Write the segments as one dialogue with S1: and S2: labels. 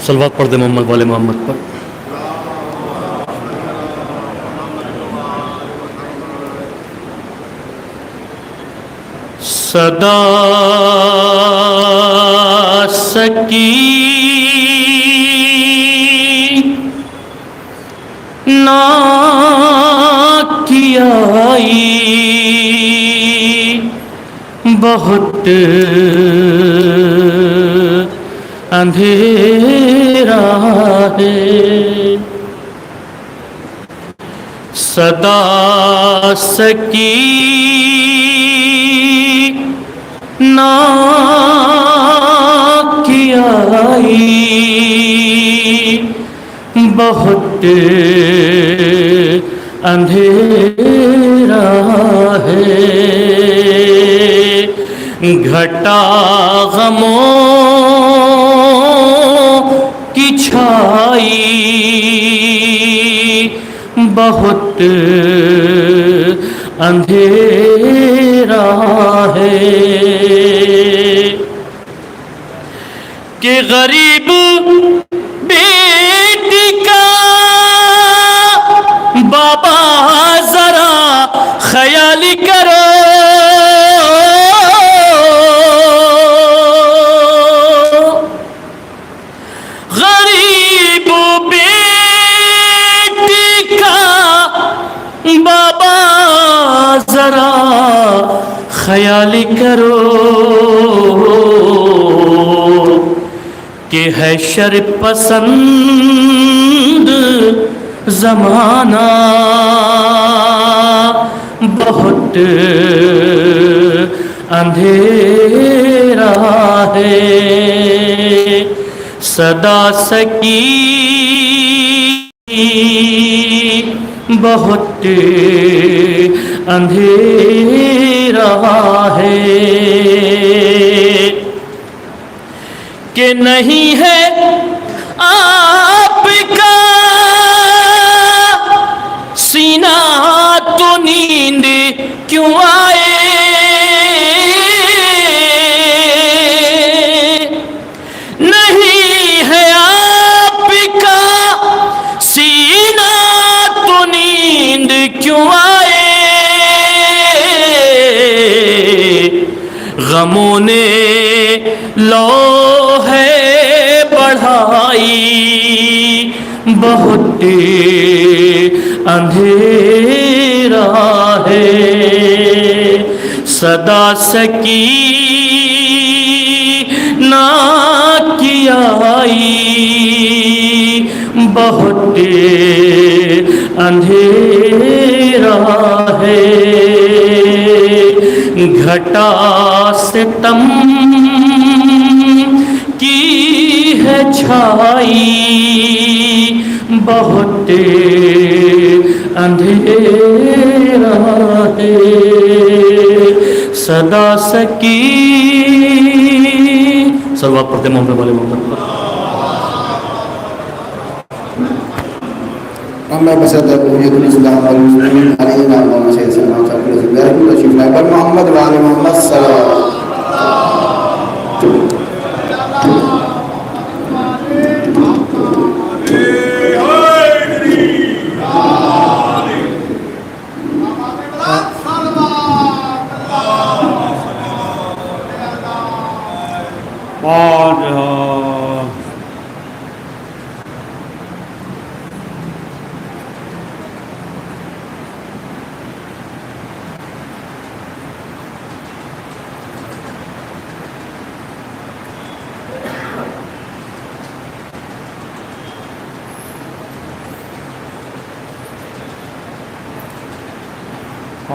S1: صلوات پڑھ دے محمد والے محمد پر. صدا سکی نا کی آئی بہت اندھیرا ہے. صدا سکی نا کی آئی بہت اندھیرا ہے. گھٹا غموں کی چھائی بہت اندھیرا ہے. کہ غریب بیٹی کا بابا ذرا خیال کرو. غریب بیٹی کا بابا ذرا خیال کرو کہ ہے شر پسند زمانہ بہت اندھیرا ہے. صدا سکی بہت اندھیرا ہے. کہ نہیں ہے آپ کا سینہ تو نیند کیوں آئے. نہیں ہے آپ کا سینہ تو نیند کیوں آئے. غموں نے لو ہے بڑھائی بہت اندھیرا ہے. صدا سکی نا کی آئی بہت اندھیرا ہے. گھٹا ستم کی ہے چھائی بہت اندھیرا ہے. صدا سکی صلوات پڑھتے محمد والے محمد پر.
S2: محمد بسد قومیت الاسلام والمسلمین علینا اللہم صلی اللہ علیہ وسلم پر محمد والے محمد صلوات.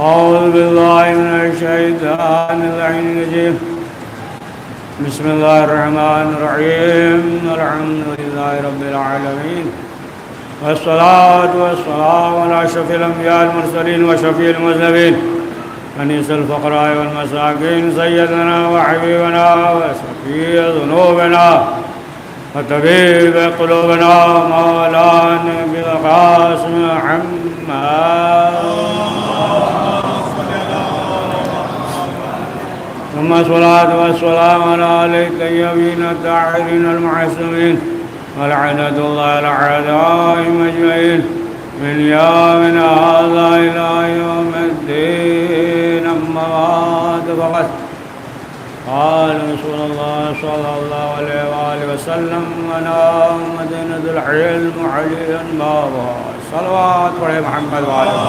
S3: أعوذ بالله من الشيطان الرجيم. بسم الله الرحمن الرحيم. الحمد لله رب العالمين والصلاة والسلام على أشرف الأنبياء المرسلين وشفيع المذنبين أنيس الفقراء والمساكين سيدنا وحبيبنا وشفيع ذنوبنا وطبيب قلوبنا مولانا بالقاسم محمد ثم الصلاة والسلام على آل الطيبين الطاهرين المعصومين ولعنة الله الأعداء أجمعين من يومنا هذا إلى يوم الدين. أما بعد فقد قال رسول الله صلى الله عليه وآله وسلم: أنا مدينة العلم علي بابا. صلوات پڑھے محمد وآلہ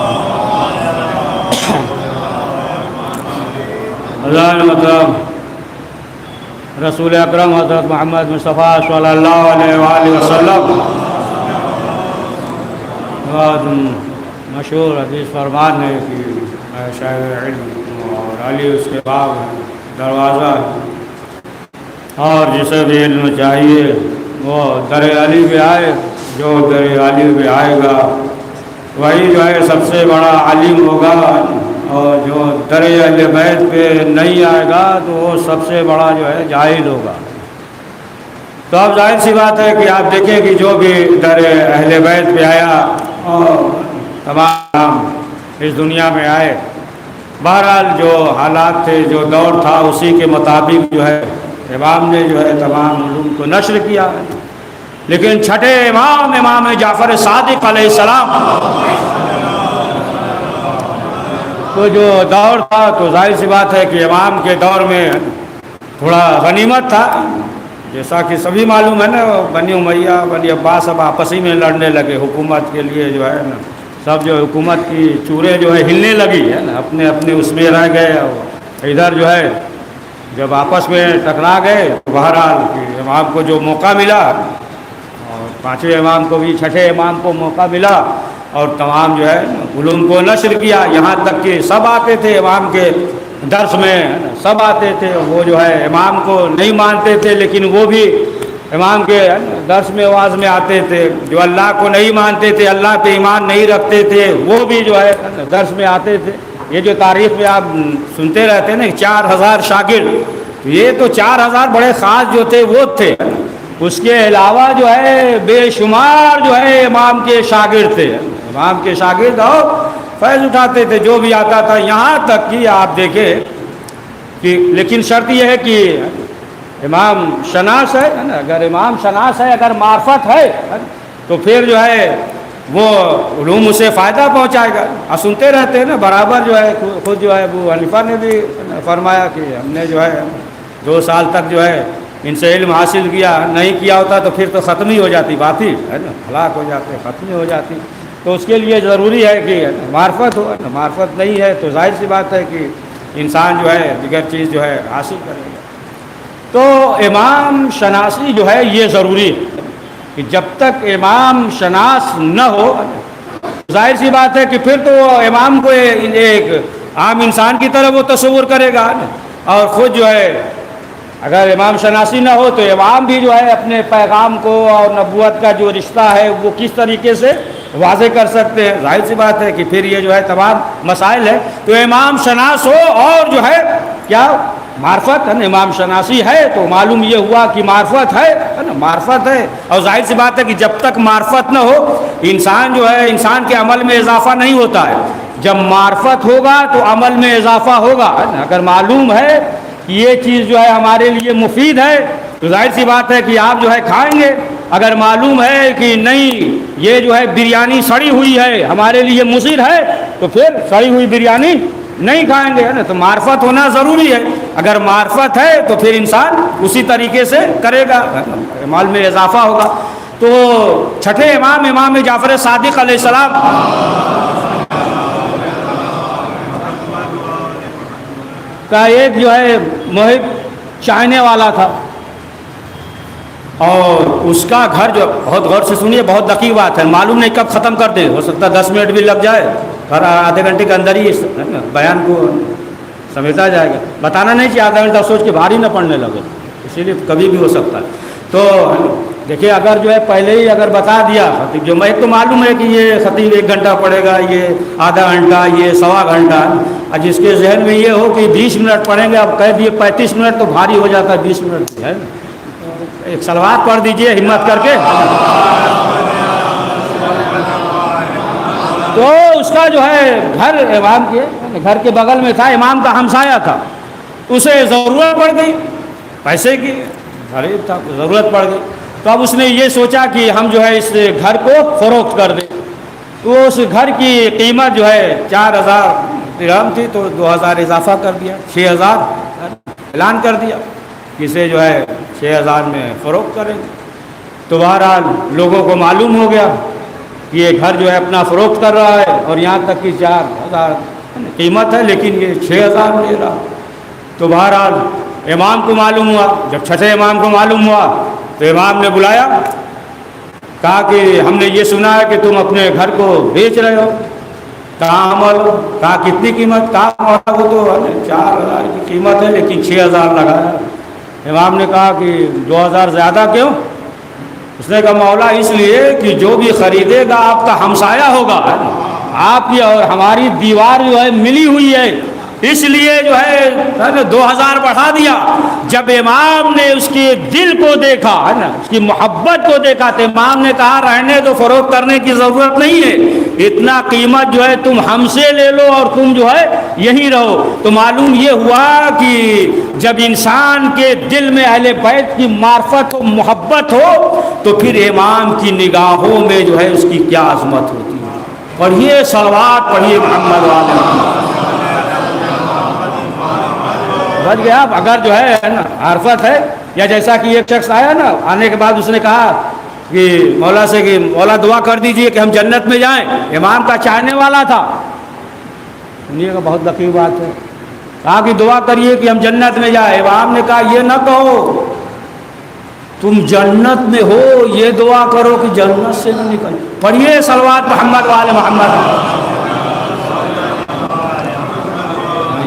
S3: اللہ مطلب رسول اکرم حضرت محمد مصطفیٰ صلی اللہ علیہ وآلہ وسلم بعد مشہور حدیث فرمان ہے کہ شاہ علم اور علی اس کے باب دروازہ ہے، اور جسے بھی علم چاہیے وہ در علی پہ آئے. جو در علی پہ آئے گا وہی جو ہے سب سے بڑا عالم ہوگا، اور جو در اہل بیت پہ نہیں آئے گا تو وہ سب سے بڑا جو ہے جاہل ہوگا. تو اب ظاہر سی بات ہے کہ آپ دیکھیں کہ جو بھی در اہل بیت پہ آیا اور تمام اس دنیا میں آئے، بہرحال جو حالات تھے، جو دور تھا، اسی کے مطابق جو ہے امام نے جو ہے تمام علوم کو نشر کیا. لیکن چھٹے امام جعفر صادق علیہ السلام تو جو دور تھا تو ظاہر سی بات ہے کہ امام کے دور میں تھوڑا غنیمت تھا. جیسا کہ سبھی معلوم ہے نا، بنی امیہ بنی عباس اب آپسی میں لڑنے لگے حکومت کے لیے، جو ہے نا سب جو حکومت کی چوریں جو ہے ہلنے لگی ہے نا، اپنے اپنے اس میں رہ گئے. ادھر جو ہے جب آپس میں ٹکرا گئے تو بہرحال امام کو جو موقع ملا، اور پانچویں امام کو بھی چھٹے امام کو موقع ملا، اور تمام جو ہے علوم کو نشر کیا. یہاں تک کہ سب آتے تھے امام کے درس میں، سب آتے تھے. وہ جو ہے امام کو نہیں مانتے تھے لیکن وہ بھی امام کے درس میں واز میں آتے تھے. جو اللہ کو نہیں مانتے تھے، اللہ پہ ایمان نہیں رکھتے تھے، وہ بھی جو ہے درس میں آتے تھے. یہ جو تاریخ میں آپ سنتے رہتے ہیں نا 4000 شاگرد، یہ تو 4000 بڑے خاص جو تھے وہ تھے. اس کے علاوہ جو ہے بے شمار جو ہے امام کے شاگرد تھے. امام کے شاگرد اور فیض اٹھاتے تھے جو بھی آتا تھا. یہاں تک کہ آپ دیکھیں کہ لیکن شرط یہ ہے کہ امام شناس ہے نا. اگر امام شناس ہے، اگر معرفت ہے تو پھر جو ہے وہ علوم اسے فائدہ پہنچائے گا. آپ سنتے رہتے ہیں نا برابر جو ہے خود جو ہے ابو حنیفہ نے بھی فرمایا کہ ہم نے جو ہے 2 سال تک جو ہے ان سے علم حاصل کیا، نہیں کیا ہوتا تو پھر تو ختم ہی ہو جاتی بات ہی ہے نا، ہلاک ہو جاتے، ختم ہی ہو جاتی. تو اس کے لیے ضروری ہے کہ معرفت ہو. معرفت نہیں ہے تو ظاہر سی بات ہے کہ انسان جو ہے دیگر چیز جو ہے حاصل کرے گا. تو امام شناسی جو ہے یہ ضروری ہے کہ جب تک امام شناس نہ ہو، ظاہر سی بات ہے کہ پھر تو امام کو ایک عام انسان کی طرح وہ تصور کرے گا، اور خود جو ہے اگر امام شناسی نہ ہو تو امام بھی جو ہے اپنے پیغام کو اور نبوت کا جو رشتہ ہے وہ کس طریقے سے واضح کر سکتے ہیں. ظاہر سی بات ہے کہ پھر یہ جو ہے تمام مسائل ہے. تو امام شناس ہو اور جو ہے کیا معرفت ہے نا، امام شناسی ہے تو معلوم یہ ہوا کہ معرفت ہے نا، معرفت ہے. اور ظاہر سی بات ہے کہ جب تک معرفت نہ ہو انسان جو ہے انسان کے عمل میں اضافہ نہیں ہوتا ہے. جب معرفت ہوگا تو عمل میں اضافہ ہوگا. اگر معلوم ہے کہ یہ چیز جو ہے ہمارے لیے مفید ہے تو ظاہر سی بات ہے کہ آپ جو ہے کھائیں گے. اگر معلوم ہے کہ نہیں یہ جو ہے بریانی سڑی ہوئی ہے ہمارے لیے مضر ہے تو پھر سڑی ہوئی بریانی نہیں کھائیں گے ہے نا. تو معرفت ہونا ضروری ہے. اگر معرفت ہے تو پھر انسان اسی طریقے سے کرے گا، مال میں اضافہ ہوگا. تو چھٹے امام جعفر صادق علیہ السلام کا ایک جو ہے محب چاہنے والا تھا، اور اس کا گھر جو بہت غور سے سنیے، بہت دقیق بات ہے، معلوم نہیں کب ختم کر دے، ہو سکتا 10 منٹ بھی لگ جائے، ہر آدھے گھنٹے کے اندر ہی بیان کو سمیٹا جائے گا. بتانا نہیں چاہیے آدھا گھنٹہ سوچ کے بھاری نہ پڑنے لگے، اسی لیے کبھی بھی ہو سکتا ہے. تو دیکھیے اگر جو ہے پہلے ہی اگر بتا دیا خطیب، جو میں تو معلوم ہے کہ یہ خطیب 1 گھنٹہ پڑھے گا، یہ آدھا گھنٹہ، یہ سوا گھنٹہ، اور جس کے ذہن میں یہ ہو کہ 20 منٹ پڑھیں گے، اب کہہ دیے 35 منٹ تو بھاری ہو جاتا ہے. 20 منٹ ہے ایک صلوات پڑھ دیجئے ہمت کر کے. تو اس کا جو ہے گھر امام کے گھر کے بغل میں تھا، امام کا ہمسایہ تھا. اسے ضرورت پڑ گئی پیسے کی، غریب تھا، ضرورت پڑ گئی. تو اب اس نے یہ سوچا کہ ہم جو ہے اس گھر کو فروخت کر دیں. تو اس گھر کی قیمت جو ہے 4,000 درہم تھی، تو 2,000 اضافہ کر دیا، 6,000 اعلان کر دیا کہ اسے جو ہے 6,000 میں فروخت کریں گے. تو بہرحال لوگوں کو معلوم ہو گیا کہ یہ گھر جو ہے اپنا فروخت کر رہا ہے، اور یہاں تک کہ 4,000 قیمت ہے لیکن یہ 6,000 لے رہا. تو بہرحال امام کو معلوم ہوا. جب چھٹے امام کو معلوم ہوا تو امام نے بلایا، کہا کہ ہم نے یہ سنا ہے کہ تم اپنے گھر کو بیچ رہے ہو، کہاں عمل؟ کہا کتنی قیمت؟ کہاں وہ تو 4,000 کی قیمت ہے لیکن 6,000 لگایا. امام نے کہا کہ 2,000 زیادہ کیوں؟ اس نے کہا مولا اس لیے کہ جو بھی خریدے گا آپ کا ہمسایہ ہوگا، آپ کی اور ہماری دیوار جو ہے ملی ہوئی ہے، اس لیے جو ہے 2,000 بڑھا دیا. جب امام نے اس کے دل کو دیکھا ہے نا، اس کی محبت کو دیکھا، تو امام نے کہا رہنے دو، فروخت کرنے کی ضرورت نہیں ہے، اتنا قیمت جو ہے تم ہم سے لے لو اور تم جو ہے یہیں رہو. تو معلوم یہ ہوا کہ جب انسان کے دل میں اہل بیت کی معرفت و محبت ہو تو پھر امام کی نگاہوں میں جو ہے اس کی کیا عظمت ہوتی ہے. پڑھیے صلوات، پڑھیے محمد والے محمد. بچ گیا آپ. اگر جو ہے نا عرفت ہے، یا جیسا کہ ایک شخص آیا نا، آنے کے بعد اس نے کہا کہ مولا سے کہ مولا دعا کر دیجئے کہ ہم جنت میں جائیں. امام کا چاہنے والا تھا. سنیے گا، بہت لطیف بات ہے. کہا کہ دعا کریے کہ ہم جنت میں جائیں. امام نے کہا یہ نہ کہو تم جنت میں ہو، یہ دعا کرو کہ جنت سے نہ نکل. پڑھیے صلوات محمد والے محمد.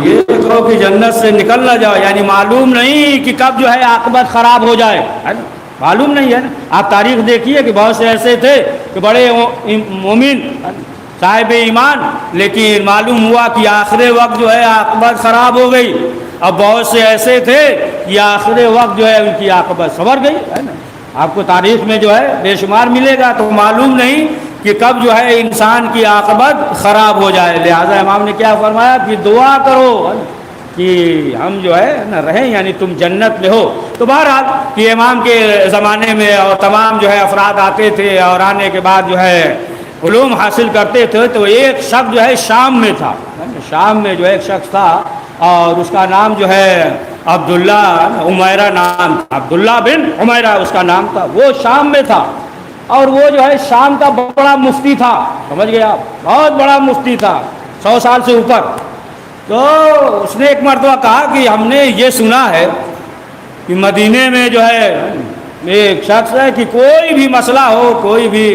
S3: یہ کہو کہ جنت سے نکل نہ جاؤ، یعنی معلوم نہیں کہ کب جو ہے عاقبت خراب ہو جائے، معلوم نہیں ہے نا. آپ تاریخ دیکھیے کہ بہت سے ایسے تھے کہ بڑے مومن صاحب ایمان، لیکن معلوم ہوا کہ آخر وقت جو ہے عاقبت خراب ہو گئی. اب بہت سے ایسے تھے کہ آخر وقت جو ہے ان کی عاقبت سنور گئی ہے نا. آپ کو تاریخ میں جو ہے بے شمار ملے گا. تو معلوم نہیں کہ کب جو ہے انسان کی عاقبت خراب ہو جائے. لہذا امام نے کیا فرمایا کہ دعا کرو کہ ہم جو ہے نا رہیں، یعنی تم جنت میں ہو. تو بہرحال کہ امام کے زمانے میں اور تمام جو ہے افراد آتے تھے اور آنے کے بعد جو ہے علوم حاصل کرتے تھے. تو ایک شخص جو ہے شام میں تھا، شام میں جو ہے ایک شخص تھا اور اس کا نام جو ہے عبداللہ عمیرہ نام تھا، عبداللہ بن عمیرہ اس کا نام تھا. وہ شام میں تھا اور وہ جو ہے شام کا بہت بڑا مفتی تھا. سمجھ گئے آپ، بہت بڑا مفتی تھا، 100 سال سے اوپر. تو اس نے ایک مرتبہ کہا کہ ہم نے یہ سنا ہے کہ مدینے میں جو ہے ایک شخص ہے کہ کوئی بھی مسئلہ ہو، کوئی بھی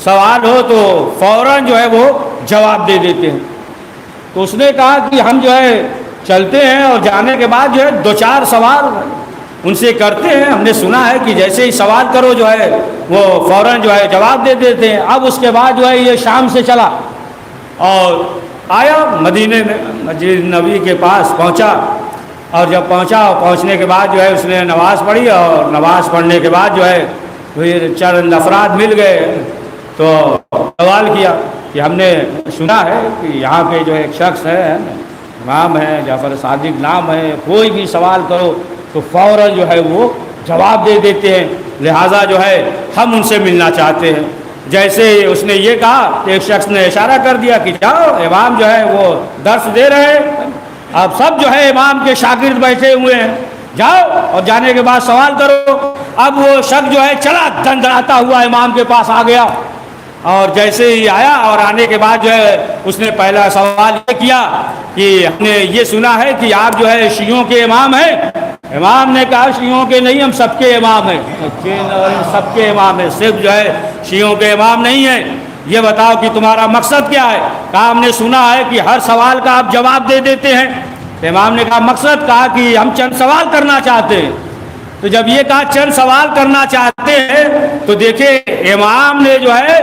S3: سوال ہو تو فوراً جو ہے وہ جواب دے دیتے ہیں. تو اس نے کہا کہ ہم جو ہے چلتے ہیں اور جانے کے بعد جو ہے 2-4 سوال ان سے کرتے ہیں. ہم نے سنا ہے کہ جیسے ہی سوال کرو جو ہے وہ فوراً جو ہے جواب دے دیتے ہیں. اب اس کے بعد جو ہے یہ شام سے چلا اور آیا مدینے میں، مسجد نبوی کے پاس پہنچا. اور جب پہنچنے کے بعد جو ہے اس نے نماز پڑھی، اور نماز پڑھنے کے بعد جو ہے پھر چند افراد مل گئے تو سوال کیا کہ ہم نے سنا ہے کہ یہاں پہ جو ایک شخص ہے، امام ہے، جعفر صادق نام ہے، کوئی بھی سوال کرو تو فوراً جو ہے وہ جواب دے دیتے ہیں، لہٰذا جو ہے ہم ان سے ملنا چاہتے ہیں. جیسے اس نے یہ کہا کہ ایک شخص نے اشارہ کر دیا کہ جاؤ، امام جو ہے وہ درس دے رہے ہیں، اب سب جو ہے امام کے شاگرد بیٹھے ہوئے ہیں، جاؤ اور جانے کے بعد سوال کرو. اب وہ شخص جو ہے چلا دندڑاتا ہوا امام کے پاس آ گیا، اور جیسے ہی آیا اور آنے کے بعد جو ہے اس نے پہلا سوال یہ کیا کہ ہم نے یہ سنا ہے کہ آپ جو ہے شیعوں کے امام ہیں. امام نے کہا شیعوں کے نہیں، ہم سب کے امام ہیں. سب کے امام ہیں، صرف جو ہے شیعوں کے امام نہیں ہیں. یہ بتاؤ کہ تمہارا مقصد کیا ہے؟ کہا ہم نے سنا ہے کہ ہر سوال کا آپ جواب دے دیتے ہیں. امام نے کہا مقصد؟ کہا کہ ہم چند سوال کرنا چاہتے ہیں. تو جب یہ کہا چند سوال کرنا چاہتے ہیں تو دیکھیں امام نے جو ہے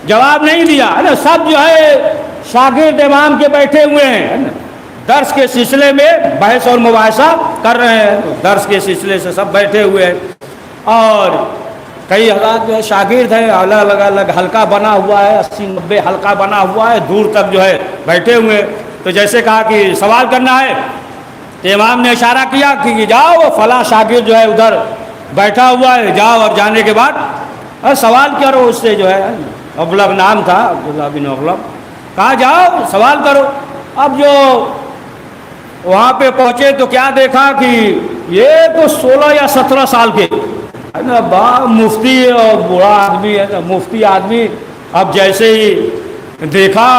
S3: جواب نہیں دیا ہے نا. سب جو ہے شاگرد امام کے بیٹھے ہوئے ہیں، درس کے سلسلے میں بحث اور مباحثہ کر رہے ہیں. درس کے سلسلے سے سب بیٹھے ہوئے ہیں اور کئی حضرات جو ہے شاگرد ہیں، الگ الگ حلقہ بنا ہوا ہے، 80-90 حلقہ بنا ہوا ہے، دور تک جو ہے بیٹھے ہوئے. تو جیسے کہا کہ سوال کرنا ہے تو امام نے اشارہ کیا کہ جاؤ فلاں شاگرد جو ہے ادھر بیٹھا ہوا ہے، جاؤ اور جانے کے بعد سوال کرو اس سے جو ہے، اغلب نام تھا، عبداللہ بن اغلب، کہا جاؤ سوال کرو۔ اب جو وہاں پہ پہنچے تو کیا دیکھا کہ یہ تو 16 یا 17 سال کے ہے نا، مفتی اور بوڑھا آدمی ہے نا، مفتی آدمی۔ اب جیسے ہی دیکھا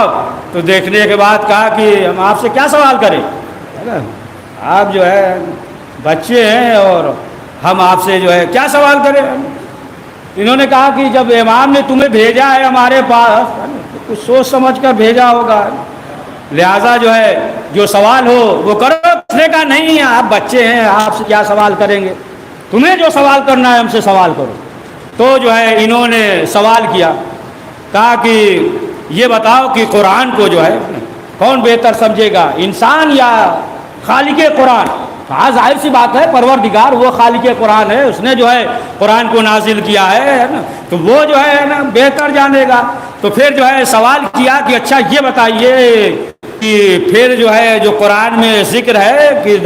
S3: تو دیکھنے کے بعد کہا کہ ہم آپ سے کیا سوال کریں، ہے نا، آپ جو ہے بچے ہیں اور ہم آپ سے جو ہے کیا سوال کریں۔ انہوں نے کہا کہ جب امام نے تمہیں بھیجا ہے ہمارے پاس تو کچھ سوچ سمجھ کر بھیجا ہوگا، لہٰذا جو ہے جو سوال ہو وہ کرو۔ اس نے کہا نہیں، آپ بچے ہیں، آپ سے کیا سوال کریں گے، تمہیں جو سوال کرنا ہے ہم سے سوال کرو۔ تو جو ہے انہوں نے سوال کیا، کہا کہ یہ بتاؤ کہ قرآن کو جو ہے کون بہتر سمجھے گا، انسان یا خالق قرآن؟ کہا ظاہر سی بات ہے پروردگار وہ خالق قرآن ہے، اس نے جو ہے قرآن کو نازل کیا ہے نا، تو وہ جو ہے نا بہتر جانے گا۔ تو پھر جو ہے سوال کیا کہ اچھا یہ بتائیے کہ پھر جو ہے جو قرآن میں ذکر ہے کہ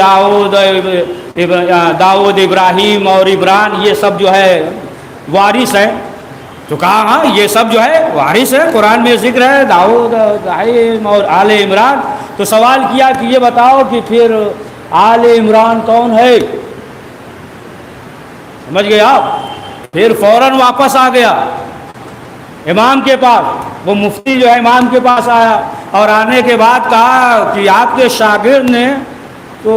S3: داؤد ابراہیم اور عمران یہ سب جو ہے وارث ہیں، تو کہا ہاں یہ سب جو ہے وارث ہے، قرآن میں ذکر ہے داؤد ابراہیم اور آل عمران۔ تو سوال کیا کہ یہ بتاؤ کہ پھر آل عمران کون ہے؟ سمجھ گئے آپ؟ پھر فوراً واپس آ گیا امام کے پاس، وہ مفتی جو ہے امام کے پاس آیا اور آنے کے بعد کہا کہ آپ کے شاگرد نے تو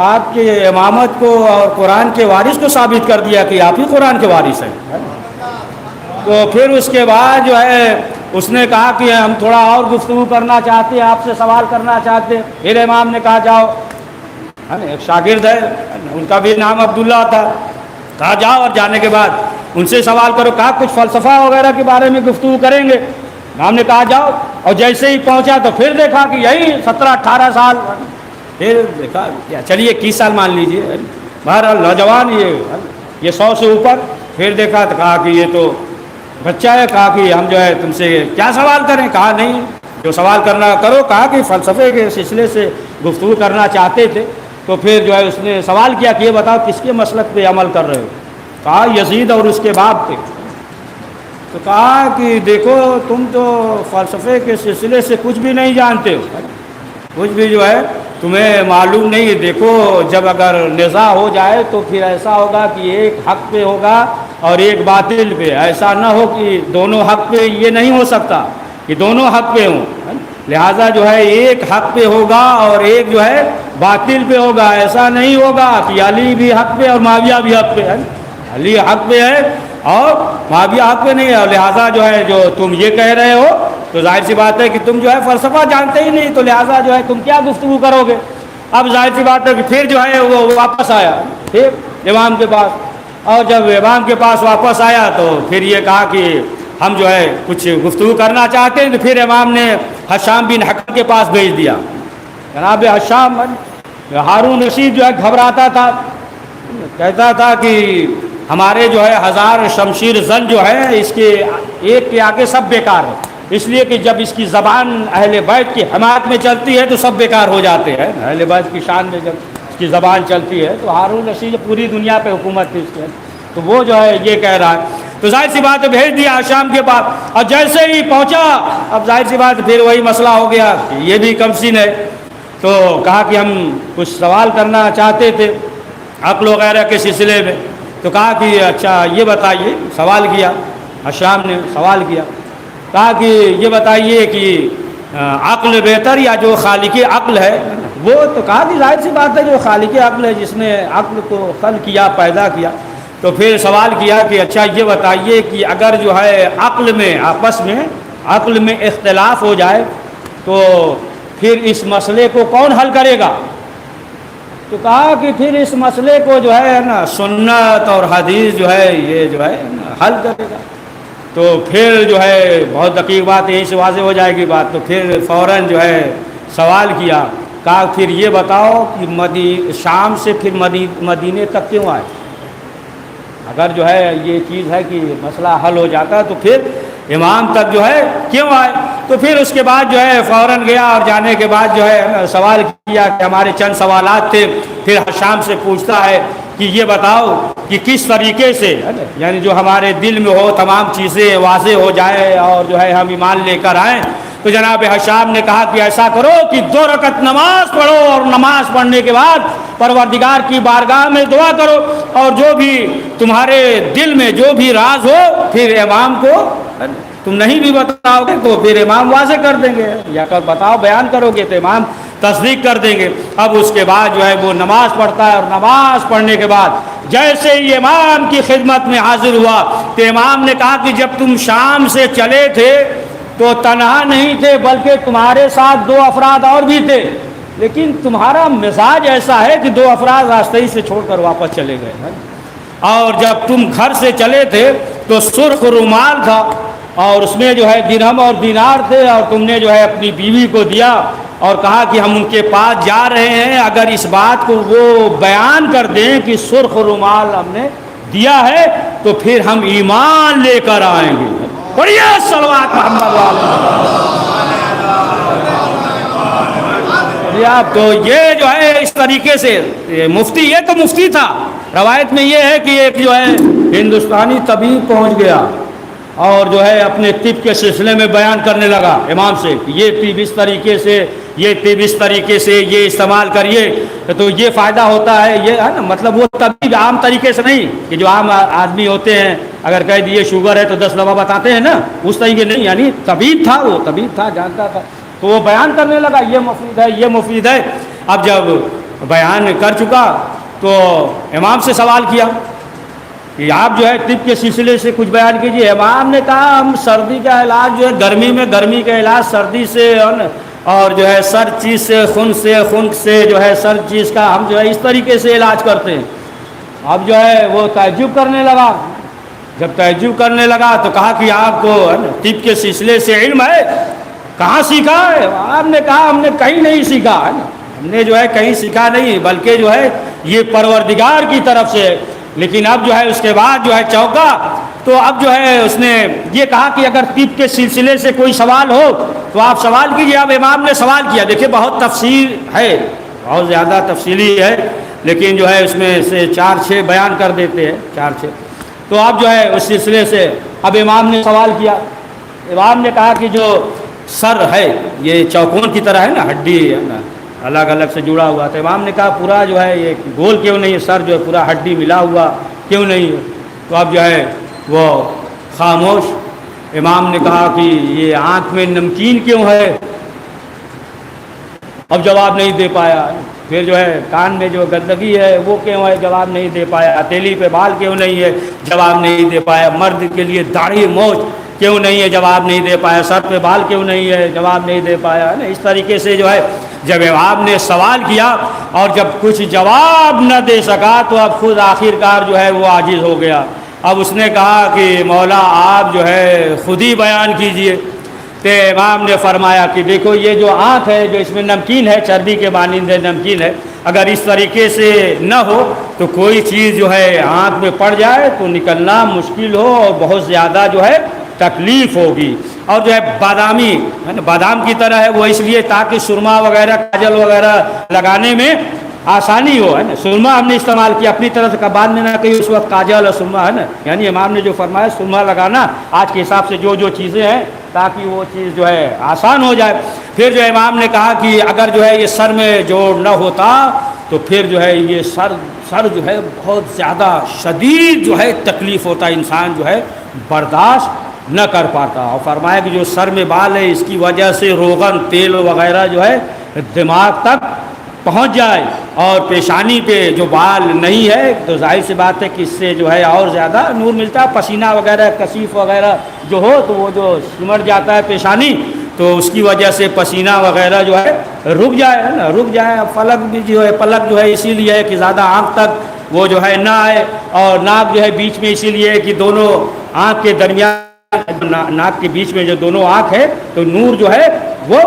S3: آپ کے امامت کو اور قرآن کے وارث کو ثابت کر دیا کہ آپ ہی قرآن کے وارث ہیں۔ تو پھر اس کے بعد جو ہے اس نے کہا کہ ہم تھوڑا اور گفتگو کرنا چاہتے ہیں، آپ سے سوال کرنا چاہتے ہیں۔ پھر امام نے کہا جاؤ، ایک شاگرد ہے ان کا بھی نام عبداللہ تھا، کہا جاؤ اور جانے کے بعد ان سے سوال کرو۔ کہا کچھ فلسفہ وغیرہ کے بارے میں گفتگو کریں گے؟ امام نے کہا جاؤ، اور جیسے ہی پہنچا تو پھر دیکھا کہ یہی 17-18 سال، پھر دیکھا چلیے 21 سال مان لیجئے، بہرحال نوجوان یہ 100 سے اوپر۔ پھر دیکھا تو کہا کہ یہ تو بچہ ہے، کہا کہ ہم جو ہے تم سے کیا سوال کریں؟ کہا نہیں جو سوال کرنا کرو۔ کہا کہ فلسفے کے سلسلے سے گفتگو کرنا چاہتے تھے۔ تو پھر جو ہے اس نے سوال کیا کہ یہ بتاؤ کس کے مسلک پہ عمل کر رہے ہو؟ کہا یزید اور اس کے باپ پہ۔ تو کہا کہ دیکھو تم تو فلسفے کے سلسلے سے کچھ بھی نہیں جانتے ہو، کچھ بھی جو ہے تمہیں معلوم نہیں۔ دیکھو جب اگر نزاع ہو جائے تو پھر ایسا ہوگا کہ ایک حق پہ ہوگا اور ایک باطل پہ، ایسا نہ ہو کہ دونوں حق پہ، یہ نہیں ہو سکتا کہ دونوں حق پہ ہوں، لہٰذا جو ہے ایک حق پہ ہوگا اور ایک جو ہے باطل پہ ہوگا۔ ایسا نہیں ہوگا کہ علی بھی حق پہ اور معاویہ بھی حق پہ ہے، علی حق پہ ہے اور معاویہ حق پہ نہیں ہے، لہٰذا جو ہے جو تم یہ کہہ رہے ہو تو ظاہر سی بات ہے کہ تم جو ہے فلسفہ جانتے ہی نہیں، تو لہٰذا جو ہے تم کیا گفتگو کرو گے؟ اب ظاہر سی بات ہے کہ پھر جو ہے وہ واپس آیا پھر امام کے پاس، اور جب امام کے پاس واپس آیا تو پھر یہ کہا کہ ہم جو ہے کچھ گفتگو کرنا چاہتے ہیں۔ تو پھر امام نے حشام بن حکم کے پاس بھیج دیا۔ جناب حشام، ہارون رشید جو ہے گھبراتا تھا، کہتا تھا کہ ہمارے جو ہے 1000 شمشیر زن جو ہے اس کے ایک کے آگے سب بیکار ہے، اس لیے کہ جب اس کی زبان اہل بیت کی حمایت میں چلتی ہے تو سب بیکار ہو جاتے ہیں، اہل بیت کی شان میں جب اس کی زبان چلتی ہے۔ تو ہارون رشید پوری دنیا پہ حکومت تھی اس کے، تو وہ جو ہے یہ کہہ رہا ہے۔ تو ظاہر سی بات ہے بھیج دیا شام کے پاس، اور جیسے ہی پہنچا اب ظاہر سی بات پھر وہی مسئلہ ہو گیا کہ یہ بھی کم سین ہے۔ تو کہا کہ ہم کچھ سوال کرنا چاہتے تھے عقل وغیرہ کے سلسلے میں۔ تو کہا کہ اچھا یہ بتائیے، سوال کیا حشام نے، سوال کیا، کہا کہ یہ بتائیے کہ عقل بہتر یا جو خالق عقل ہے وہ؟ تو کہا کہ ظاہر سی بات ہے جو خالق عقل ہے، جس نے عقل کو خلق کیا، پیدا کیا۔ تو پھر سوال کیا کہ اچھا یہ بتائیے کہ اگر جو ہے عقل میں آپس میں عقل میں اختلاف ہو جائے تو پھر اس مسئلے کو کون حل کرے گا؟ تو کہا کہ پھر اس مسئلے کو جو ہے نا سنت اور حدیث جو ہے یہ جو ہے حل کرے گا۔ تو پھر جو ہے بہت دقیق بات یہیں سے واضح ہو جائے گی بات۔ تو پھر فوراً جو ہے سوال کیا، کہا پھر یہ بتاؤ کہ شام سے پھر مدینے تک کیوں آئے؟ اگر جو ہے یہ چیز ہے کہ مسئلہ حل ہو جاتا تو پھر امام تک جو ہے کیوں آئے؟ تو پھر اس کے بعد جو ہے فوراً گیا، اور جانے کے بعد جو ہے سوال کیا کہ ہمارے چند سوالات تھے۔ پھر حشام سے پوچھتا ہے کہ یہ بتاؤ کہ کس طریقے سے یعنی جو ہمارے دل میں ہو تمام چیزیں واضح ہو جائے اور جو ہے ہم ایمان لے کر آئیں. تو جناب حشام نے کہا کہ ایسا کرو کہ 2 رکعت نماز پڑھو اور نماز پڑھنے کے بعد پروردگار کی بارگاہ میں دعا کرو اور جو بھی تمہارے دل میں جو بھی راز ہو پھر امام کو تم نہیں بھی بتاؤ گے تو پھر امام واضح کر دیں گے, یا کر بتاؤ بیان کرو گے تو امام تصدیق کر دیں گے. اب اس کے بعد جو ہے وہ نماز پڑھتا ہے اور نماز پڑھنے کے بعد جیسے ہی امام کی خدمت میں حاضر ہوا تو امام نے کہا کہ جب تم شام سے چلے تھے تو تنہا نہیں تھے بلکہ تمہارے ساتھ 2 افراد اور بھی تھے, لیکن تمہارا مزاج ایسا ہے کہ 2 افراد راستے ہی سے چھوڑ کر واپس چلے گئے. اور جب تم گھر سے چلے تھے تو سرخ رومال تھا اور اس میں جو ہے درہم اور دینار تھے, اور تم نے جو ہے اپنی بیوی کو دیا اور کہا کہ ہم ان کے پاس جا رہے ہیں, اگر اس بات کو وہ بیان کر دیں کہ سرخ رومال ہم نے دیا ہے تو پھر ہم ایمان لے کر آئیں گے. پڑھیے صلوات محمد آپ. تو یہ جو ہے اس طریقے سے مفتی, یہ تو مفتی تھا. روایت میں یہ ہے کہ ایک جو ہے ہندوستانی طبیب پہنچ گیا اور جو ہے اپنے طب کے سلسلے میں بیان کرنے لگا امام سے کہ یہ طب اس طریقے سے, یہ طب اس طریقے سے, یہ استعمال کریے تو یہ فائدہ ہوتا ہے. یہ ہے نا مطلب وہ طبیب عام طریقے سے نہیں کہ جو عام آدمی ہوتے ہیں اگر کہہ دیے شوگر ہے تو 10 دوا بتاتے ہیں نا, اس طریقے نہیں. یعنی طبیب تھا, وہ طبیب تھا, جانتا تھا. تو وہ بیان کرنے لگا یہ مفید ہے, یہ مفید ہے. اب جب بیان کر چکا تو امام سے سوال کیا کہ آپ جو ہے طب کے سلسلے سے کچھ بیان کیجیے. امام نے کہا ہم سردی کا علاج جو ہے گرمی میں گرمی کا علاج سردی سے اور جو ہے سر چیز سے خنک سے جو ہے سر چیز کا ہم جو ہے اس طریقے سے علاج کرتے ہیں. اب جو ہے وہ تعجب کرنے لگا. جب تعجب کرنے لگا تو کہا کہ آپ کو طب کے سلسلے سے علم ہے, کہاں سیکھا ہے؟ آپ نے کہا ہم نے کہیں نہیں سیکھا ہے, ہم نے جو ہے کہیں سیکھا نہیں بلکہ جو ہے یہ پروردگار کی طرف سے. لیکن اب جو ہے اس کے بعد جو ہے چوکا تو اب جو ہے اس نے یہ کہا کہ اگر طب کے سلسلے سے کوئی سوال ہو تو آپ سوال کیجیے. اب امام نے سوال کیا, دیکھیں بہت تفصیل ہے, بہت زیادہ تفصیلی ہے, لیکن جو ہے اس میں سے 4-6 بیان کر دیتے ہیں, 4-6. تو اب جو ہے اس سلسلے سے اب امام نے سوال کیا. امام نے کہا کہ جو سر ہے یہ چوکون کی طرح ہے نا, ہڈی ہے نا الگ الگ سے جڑا ہوا. تو امام نے کہا پورا جو ہے یہ گول کیوں نہیں ہے, سر جو ہے پورا ہڈی ملا ہوا کیوں نہیں ہے؟ تو اب جو ہے وہ خاموش. امام نے کہا کہ یہ آنکھ میں نمکین کیوں ہے؟ اب جواب نہیں دے پایا. پھر جو ہے کان میں جو گندگی ہے وہ کیوں ہے؟ جواب نہیں دے پایا. ہتھیلی پہ بال کیوں نہیں ہے؟ جواب نہیں دے پایا. مرد کے لیے داڑھی موچ کیوں نہیں ہے؟ جواب نہیں دے پایا. سر پہ بال کیوں نہیں ہے؟ جواب نہیں دے پایا. اس طریقے سے جو ہے جب امام نے سوال کیا اور جب کچھ جواب نہ دے سکا تو اب خود آخر کار جو ہے وہ عاجز ہو گیا. اب اس نے کہا کہ مولا آپ جو ہے خود ہی بیان کیجئے. تو امام نے فرمایا کہ دیکھو یہ جو آنکھ ہے جو اس میں نمکین ہے, چربی کے مانند نمکین ہے, اگر اس طریقے سے نہ ہو تو کوئی چیز جو ہے آنکھ میں پڑ جائے تو نکلنا مشکل ہو اور بہت زیادہ جو ہے تکلیف ہوگی. اور جو ہے بادامی ہے نا, بادام کی طرح ہے وہ اس لیے تاکہ سرما وغیرہ کاجل وغیرہ لگانے میں آسانی ہو ہے نا. سرما ہم نے استعمال کیا اپنی طرف سے, بعد میں نہ کہ اس وقت کاجل اور سرما ہے نا, یعنی امام نے جو فرمایا سرما لگانا آج کے حساب سے جو چیزیں ہیں تاکہ وہ چیز جو ہے آسان ہو جائے. پھر جو امام نے کہا کہ اگر جو ہے یہ سر میں جوڑ نہ ہوتا تو پھر جو ہے یہ سر جو ہے بہت زیادہ شدید جو ہے تکلیف ہوتا, انسان جو ہے برداشت نہ کر پاتا. اور فرمایا کہ جو سر میں بال ہے اس کی وجہ سے روغن تیل وغیرہ جو ہے دماغ تک پہنچ جائے اور پیشانی پہ جو بال نہیں ہے تو ظاہر سی بات ہے کہ اس سے جو ہے اور زیادہ نور ملتا ہے. پسینہ وغیرہ کثیف وغیرہ جو ہو تو وہ جو سمٹ جاتا ہے پیشانی تو اس کی وجہ سے پسینہ وغیرہ جو ہے رک جائے ہے نا, رک جائے. پلک بھی جو ہے پلک جو ہے اسی لیے ہے کہ زیادہ آنکھ تک وہ جو ہے نہ آئے, اور ناک جو ہے بیچ میں اسی لیے ہے کہ دونوں آنکھ کے درمیان ناک کے بیچ میں جو دونوں آنکھ ہے تو نور جو ہے وہ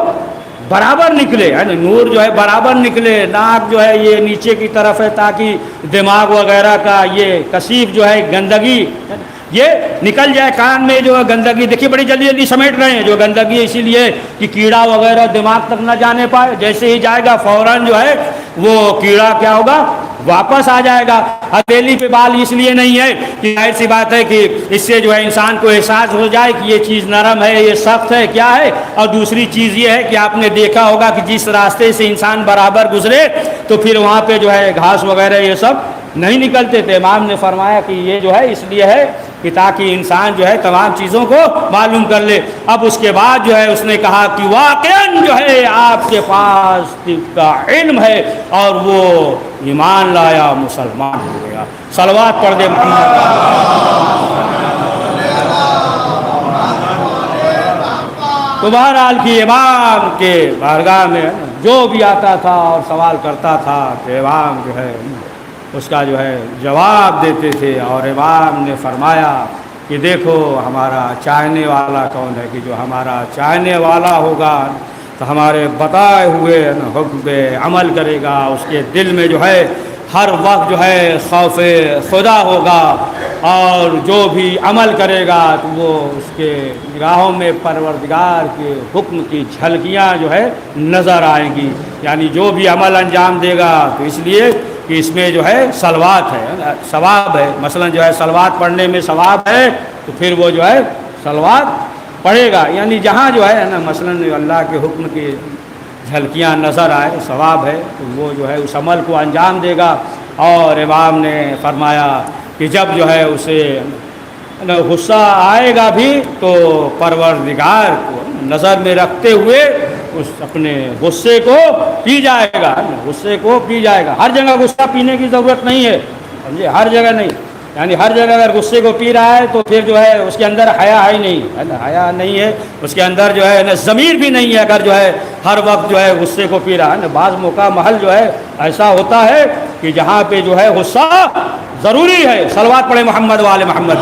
S3: برابر نکلے ہے نا, نور جو ہے برابر نکلے. ناک جو ہے یہ نیچے کی طرف ہے تاکہ دماغ وغیرہ کا یہ کثیف جو ہے گندگی یہ نکل جائے. کان میں جو ہے گندگی دیکھیے بڑی جلدی جلدی سمیٹ رہے ہیں جو گندگی ہے اسی لیے کہ کیڑا وغیرہ دماغ تک نہ جانے پائے. جیسے ہی جائے گا فوراً جو ہے وہ کیڑا کیا ہوگا واپس آ جائے گا. ہتھیلی پہ بال اس لیے نہیں ہے کہ ظاہر سی بات ہے کہ اس سے جو ہے انسان کو احساس ہو جائے کہ یہ چیز نرم ہے, یہ سخت ہے, کیا ہے. اور دوسری چیز یہ ہے کہ آپ نے دیکھا ہوگا کہ جس راستے سے انسان برابر گزرے تو پھر وہاں پہ جو ہے گھاس وغیرہ یہ سب نہیں نکلتے تھے. امام نے فرمایا کہ یہ جو ہے اس لیے ہے کہ تاکہ انسان جو ہے تمام چیزوں کو معلوم کر لے. اب اس کے بعد جو ہے اس نے کہا کہ واقعاً جو ہے آپ کے پاس طب کا علم ہے اور وہ ایمان لایا, مسلمان ہو گیا. صلوات پڑھ دے محمد. تو بہرحال کی امام کے بارگاہ میں جو بھی آتا تھا اور سوال کرتا تھا کہ امام جو ہے اس کا جو ہے جواب دیتے تھے. اور امام نے فرمایا کہ دیکھو ہمارا چاہنے والا کون ہے, کہ جو ہمارا چاہنے والا ہوگا تو ہمارے بتائے ہوئے حکم پہ عمل کرے گا. اس کے دل میں جو ہے ہر وقت جو ہے خوف خدا ہوگا اور جو بھی عمل کرے گا تو وہ اس کے نگاہوں میں پروردگار کے حکم کی جھلکیاں جو ہے نظر آئیں گی. یعنی جو بھی عمل انجام دے گا تو اس لیے کہ اس میں جو ہے صلوات ہے, ثواب ہے. مثلا جو ہے صلوات پڑھنے میں ثواب ہے تو پھر وہ جو ہے صلوات پڑھے گا. یعنی جہاں جو ہے نا مثلا اللہ کے حکم کی جھلکیاں نظر آئے ثواب ہے تو وہ جو ہے اس عمل کو انجام دے گا. اور امام نے فرمایا کہ جب جو ہے اسے غصہ آئے گا بھی تو پروردگار کو نظر میں رکھتے ہوئے اس اپنے غصے کو پی جائے گا. غصے کو پی جائے گا. ہر جگہ غصہ پینے کی ضرورت نہیں ہے, سمجھے, ہر جگہ نہیں. یعنی ہر جگہ اگر غصے کو پی رہا ہے تو پھر جو ہے اس کے اندر حیا ہی نہیں ہے نا, حیا نہیں ہے اس کے اندر جو ہے نا, ضمیر بھی نہیں ہے اگر جو ہے ہر وقت جو ہے غصے کو پی رہا ہے نا. بعض موقع محل جو ہے ایسا ہوتا ہے کہ جہاں پہ جو ہے غصہ ضروری ہے. صلوات پڑھے محمد والے محمد.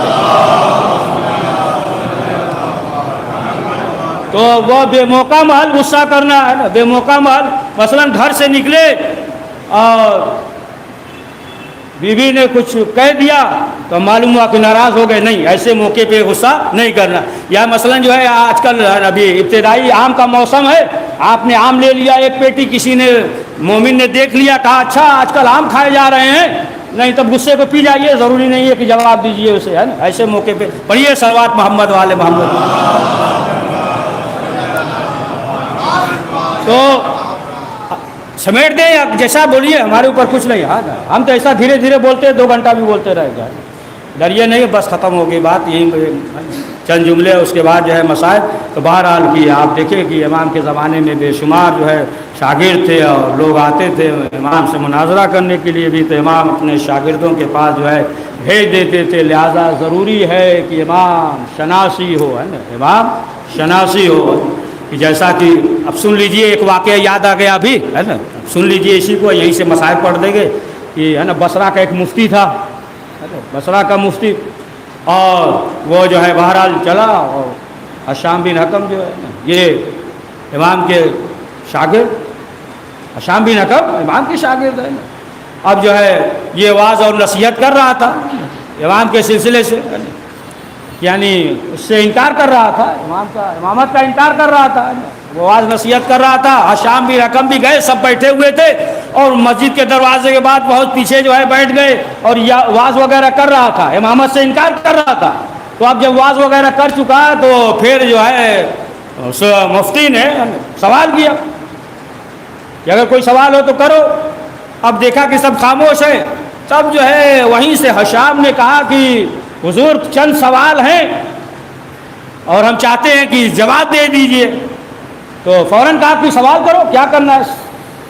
S3: تو وہ بے موقع محل غصہ کرنا ہے نا, بے موقع محل. مثلا گھر سے نکلے اور بیوی نے کچھ کہہ دیا تو معلوم ہوا کہ ناراض ہو گئے, نہیں, ایسے موقع پہ غصہ نہیں کرنا. یا مثلا جو ہے آج کل ابھی ابتدائی آم کا موسم ہے, آپ نے آم لے لیا ایک پیٹی, کسی نے مومن نے دیکھ لیا, کہا اچھا آج کل آم کھائے جا رہے ہیں, نہیں تب غصے کو پی جائیے, ضروری نہیں ہے کہ جواب دیجیے اسے, ہے نا. ایسے موقع پہ پڑھیے صلوات محمد والے محمد. تو سمیٹ دیں یا جیسا بولیے, ہمارے اوپر کچھ نہیں. ہاں ہم تو ایسا دھیرے دھیرے بولتے ہیں, 2 گھنٹہ بھی بولتے رہ گئے, ڈریے نہیں, بس ختم ہو گئی بات. یہیں چند جملے اس کے بعد جو ہے مسائل. تو بہرحال کی آپ دیکھیں کہ امام کے زمانے میں بے شمار جو ہے شاگرد تھے اور لوگ آتے تھے امام سے مناظرہ کرنے کے لیے بھی, تو امام اپنے شاگردوں کے پاس جو ہے بھیج دیتے تھے. لہذا ضروری ہے کہ امام شناسی ہو, ہے نا, امام شناسی ہو. جیسا کہ اب سن لیجئے, ایک واقعہ یاد آ گیا ابھی, ہے نا, سن لیجئے اسی کو, یہیں سے مسائل پڑھ دیں گے. کہ ہے نا بصرہ کا ایک مفتی تھا, بصرہ کا مفتی, اور وہ جو ہے بہرحال چلا, اور حشام بن حکم جو ہے نا یہ امام کے شاگرد, حشام بن حکم امام کے شاگرد ہے نا. اب جو ہے یہ واعظ اور نصیحت کر رہا تھا امام کے سلسلے سے, یعنی اس سے انکار کر رہا تھا, امام کا امامت کا انکار کر رہا تھا, وہ واعظ نصیحت کر رہا تھا. حشام بھی رقم بھی گئے, سب بیٹھے ہوئے تھے, اور مسجد کے دروازے کے بعد بہت پیچھے جو ہے بیٹھ گئے, اور واعظ وغیرہ کر رہا تھا, امامت سے انکار کر رہا تھا. تو اب جب واعظ وغیرہ کر چکا تو پھر جو ہے اس مفتی نے سوال کیا کہ اگر کوئی سوال ہو تو کرو. اب دیکھا کہ سب خاموش ہیں, تب جو ہے وہیں سے حشام نے کہا کہ حضور چند سوال ہیں اور ہم چاہتے ہیں کہ جواب دے دیجئے. تو فوراً کہا کہ سوال کرو, کیا کرنا ہے.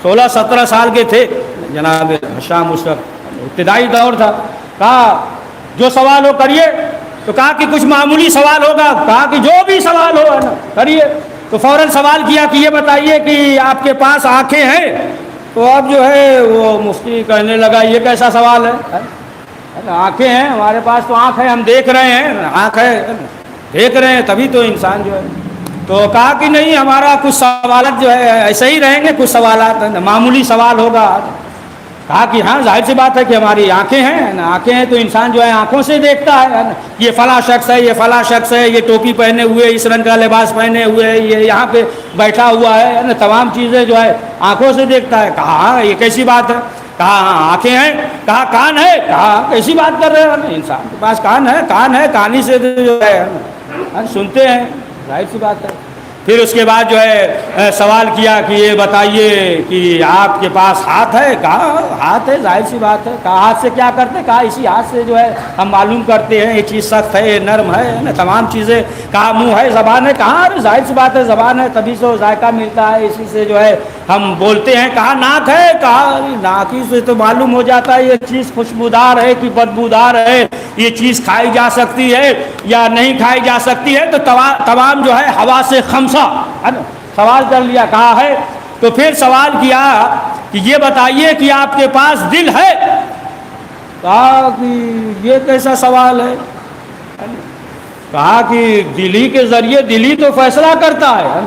S3: 16-17 سال کے تھے جناب حشام, اس وقت ابتدائی دور تھا. کہا جو سوال ہو کریے. تو کہا کہ کچھ معمولی سوال ہوگا. کہا کہ جو بھی سوال ہو ہے نا کریے. تو فوراً سوال کیا کہ یہ بتائیے کہ آپ کے پاس آنکھیں ہیں. تو اب جو ہے وہ مفتی کہنے لگا یہ کیسا سوال ہے, آنکھیں ہیں ہمارے پاس, تو آنکھ ہے, ہم دیکھ رہے ہیں, آنکھ ہے, دیکھ رہے ہیں تبھی تو انسان جو ہے. تو کہا کہ نہیں, ہمارا کچھ سوالات جو ہے ایسے ہی رہیں گے, کچھ سوالات معمولی سوال ہوگا. کہا کہ ہاں ظاہر سی بات ہے کہ ہماری آنکھیں ہیں, آنکھیں ہیں تو انسان جو ہے آنکھوں سے دیکھتا ہے, یہ فلاں شخص ہے, یہ فلاں شخص ہے, یہ ٹوپی پہنے ہوئے, اس رنگ کا لباس پہنے ہوئے, یہ یہاں پہ بیٹھا ہوا ہے, تمام چیزیں جو ہے آنکھوں سے دیکھتا ہے. کہا ہاں یہ کیسی بات ہے. کہا ہاں آنکھیں ہیں، کہا کان ہے، کہا کیسی بات کر رہے ہو، انسان کے پاس کان ہے، کانی سے جو ہے سنتے ہیں، ظاہر سی بات ہے۔ پھر اس کے بعد جو ہے سوال کیا کہ یہ بتائیے کہ آپ کے پاس ہاتھ ہے، کہا ہاتھ ہے، ظاہر سی بات ہے۔ کہا ہاتھ سے کیا کرتے، کہا اسی ہاتھ سے جو ہے ہم معلوم کرتے ہیں یہ چیز سخت ہے، یہ نرم ہے نا، تمام چیزیں۔ کہا منہ ہے، زبان ہے، کہا ارے ظاہر سی بات ہے زبان ہے، تبھی سے ذائقہ ملتا ہے، اسی سے جو ہے ہم بولتے ہیں۔ کہا ناک ہے، کہا ناک ہی سے تو معلوم ہو جاتا ہے یہ چیز خوشبودار ہے کہ بدبودار ہے، یہ چیز کھائی جا سکتی ہے یا نہیں کھائی جا سکتی ہے۔ تو تمام جو ہے حواس خمسہ سوال کر لیا، کہا ہے۔ تو پھر سوال کیا کہ یہ بتائیے کہ آپ کے پاس دل ہے، کہا کہ یہ کیسا سوال ہے، کہا کہ دلی کے ذریعے دلی تو فیصلہ کرتا ہے،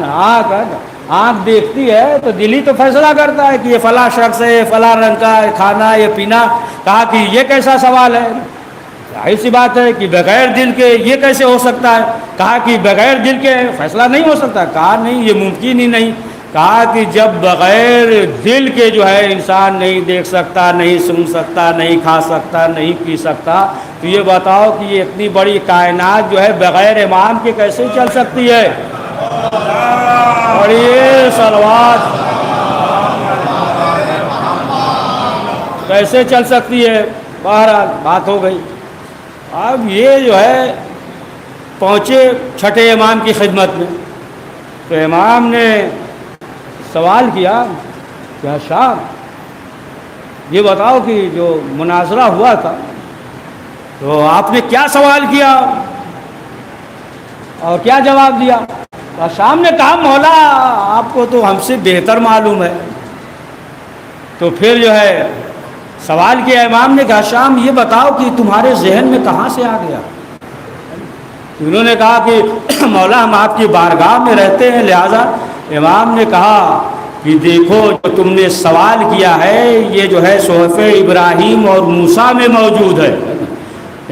S3: آنکھ دیکھتی ہے تو دلی تو فیصلہ کرتا ہے کہ یہ فلاں شخص ہے، فلاں رنگ کا ہے، کھانا ہے، یہ پینا۔ کہا کہ یہ کیسا سوال ہے، ظاہر سی بات ہے کہ بغیر دل کے یہ کیسے ہو سکتا ہے۔ کہا کہ بغیر دل کے فیصلہ نہیں ہو سکتا، کہا نہیں یہ ممکن ہی نہیں۔ کہا کہ جب بغیر دل کے جو ہے انسان نہیں دیکھ سکتا، نہیں سن سکتا، نہیں کھا سکتا، نہیں پی سکتا، تو یہ بتاؤ کہ یہ اتنی بڑی کائنات جو ہے بغیر امام کے کیسے چل سکتی ہے۔ اور یہ صلوات کیسے چل سکتی ہے۔ بہرحال بات ہو گئی۔ اب یہ جو ہے پہنچے چھٹے امام کی خدمت میں، تو امام نے سوال کیا کہ شاہ یہ بتاؤ کہ جو مناظرہ ہوا تھا تو آپ نے کیا سوال کیا اور کیا جواب دیا۔ شام نے کہا مولا آپ کو تو ہم سے بہتر معلوم ہے۔ تو پھر جو ہے سوال کیا امام نے کہا شام یہ بتاؤ کہ تمہارے ذہن میں کہاں سے آ گیا۔ انہوں نے کہا کہ مولا ہم آپ کی بارگاہ میں رہتے ہیں، لہذا۔ امام نے کہا کہ دیکھو جو تم نے سوال کیا ہے یہ جو ہے صحف ابراہیم اور موسیٰ میں موجود ہے۔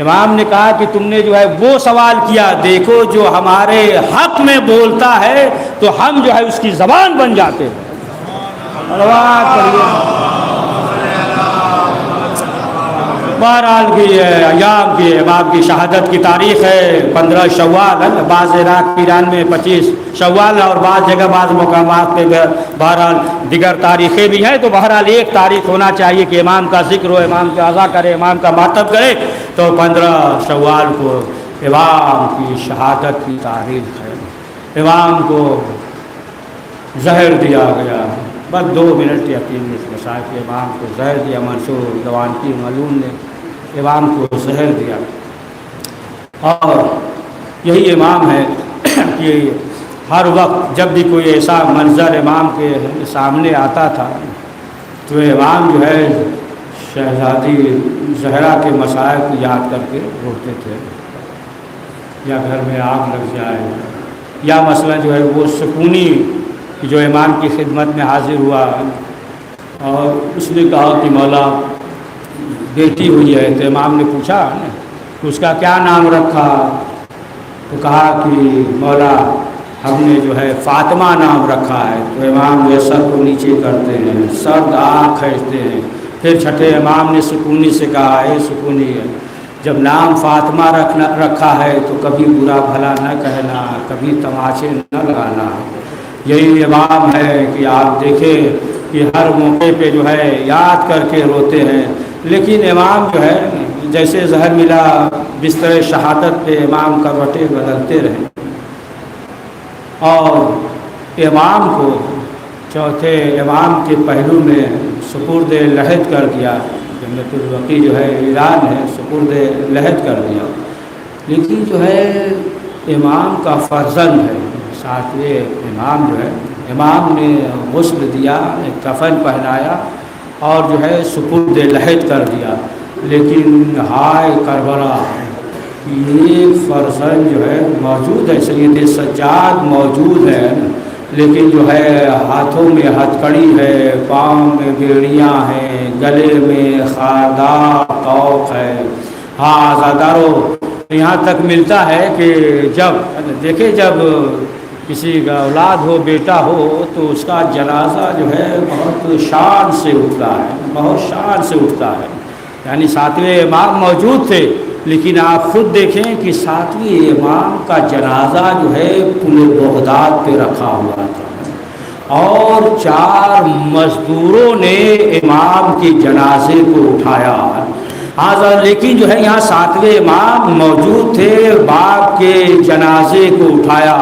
S3: امام نے کہا کہ تم نے جو ہے وہ سوال کیا، دیکھو جو ہمارے حق میں بولتا ہے تو ہم جو ہے اس کی زبان بن جاتے ہیں۔ بہرحال کی ایام کی امام کی شہادت کی تاریخ ہے 15 شوال، بعض عراق ایران میں 25 شوال اور بعض جگہ بعض مقامات پہ بہرحال دیگر تاریخیں بھی ہیں۔ تو بہرحال ایک تاریخ ہونا چاہیے کہ امام کا ذکر ہو، امام کا عزا کرے، امام کا ماتب کرے، تو 15 شوال کو امام کی شہادت کی تاریخ ہے۔ امام کو زہر دیا گیا، بس 2 منٹ یا 3 منٹ میں صاحب امام کو زہر دیا۔ منصور دوان کی معلوم نے امام کو زہر دیا، اور یہی امام ہے کہ ہر وقت جب بھی کوئی ایسا منظر امام کے سامنے آتا تھا تو امام جو ہے شہزادی زہرا کے مسائل کو یاد کر کے روتے تھے، یا گھر میں آگ لگ جائے، یا مثلا جو ہے وہ سکونی جو امام کی خدمت میں حاضر ہوا اور اس نے کہا کہ مولا بیٹی ہوئی ہے، تو امام نے پوچھا کہ اس کا کیا نام رکھا، تو کہا کہ مولا ہم نے جو ہے فاطمہ نام رکھا ہے۔ تو امام جو ہے سر کو نیچے کرتے ہیں، سرد آنکھ کھینچتے ہیں۔ پھر چھٹے امام نے سکونی سے کہا اے سکونی جب نام فاطمہ رکھا ہے تو کبھی برا بھلا نہ کہنا، کبھی تماشے نہ لگانا۔ یہی امام ہے کہ آپ دیکھیں کہ ہر موقع پہ جو ہے یاد کر کے روتے ہیں، لیکن امام جو ہے جیسے زہر ملا بستر شہادت پہ امام کروٹیں بدلتے رہے، اور امام کو چوتھے امام کے پہلو میں سپرد لحد کر دیا۔ جنت البقیع جو ہے ایران ہے، سپرد لحد کر دیا۔ لیکن جو ہے امام کا فرزند ہے ساتویں امام جو ہے، امام نے غسل دیا، کفن پہنایا اور جو ہے سپرد لحد کر دیا۔ لیکن ہائے کربلا، ایک فرزند جو ہے موجود ہے، سید سجاد موجود ہے، لیکن جو ہے ہاتھوں میں ہتھکڑی ہے، پاؤں میں بیڑیاں ہیں، گلے میں خاردار طوق ہے۔ ہاں آزادارو، یہاں تک ملتا ہے کہ جب دیکھیں جب کسی کا اولاد ہو، بیٹا ہو، تو اس کا جنازہ جو ہے بہت شان سے اٹھتا ہے، بہت شان سے اٹھتا ہے. یعنی ساتویں امام موجود تھے، لیکن آپ خود دیکھیں کہ ساتویں امام کا جنازہ جو ہے پورے بغداد پہ رکھا ہوا تھا، اور 4 مزدوروں نے امام کے جنازے کو اٹھایا. لیکن جو ہے یہاں 7ویں امام موجود تھے، باپ کے جنازے کو اٹھایا.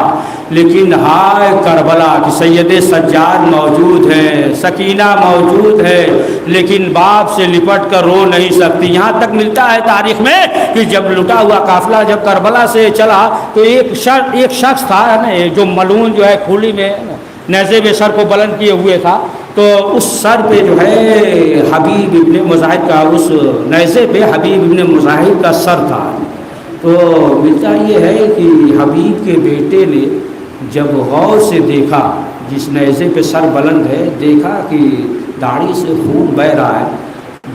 S3: لیکن ہائے کربلا کہ سید سجاد موجود ہیں، سکینہ موجود ہے، لیکن باپ سے لپٹ کر رو نہیں سکتی. یہاں تک ملتا ہے تاریخ میں کہ جب لٹا ہوا قافلہ جب کربلا سے چلا تو ایک شخص تھا نا، جو ملعون جو ہے کھولی میں نیزے میں سر کو بلند کیے ہوئے تھا، تو اس سر پہ جو ہے حبیب ابن مزاحم کا، اس نیزے پہ حبیب ابن مزاحم کا سر تھا. تو ملتا یہ ہے کہ حبیب کے بیٹے نے جب غور سے دیکھا، جس نیزے پہ سر بلند ہے، دیکھا کہ داڑھی سے خون بہہ رہا ہے.